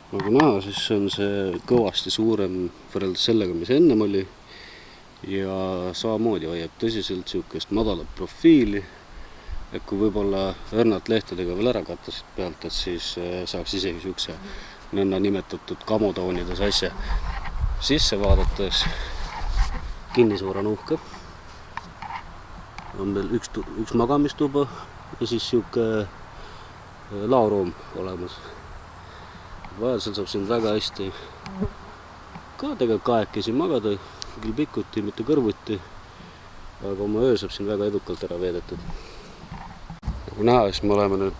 Nagu näha, siis on see kõvasti suurem võrreldes sellega, mis ennem oli. Ja samamoodi hoiab tõsiselt siukest madalat profiili. Et kui võib-olla õrnad lehtedega veel ära kattasid pealt, et siis saaks isegi siukse nõnna nimetatud kamotoonides asja. Sisse vaadates kinnisvara on uhke. On veel üks magamistuba ja siis siuke laoruum olemas. Vajadusel saab siin väga hästi ka tegelikult kahekesi magada, küll pikuti, mitte kõrvuti, aga oma öö saab siin väga edukalt ära veedetud. Nagu näha, siis me oleme nüüd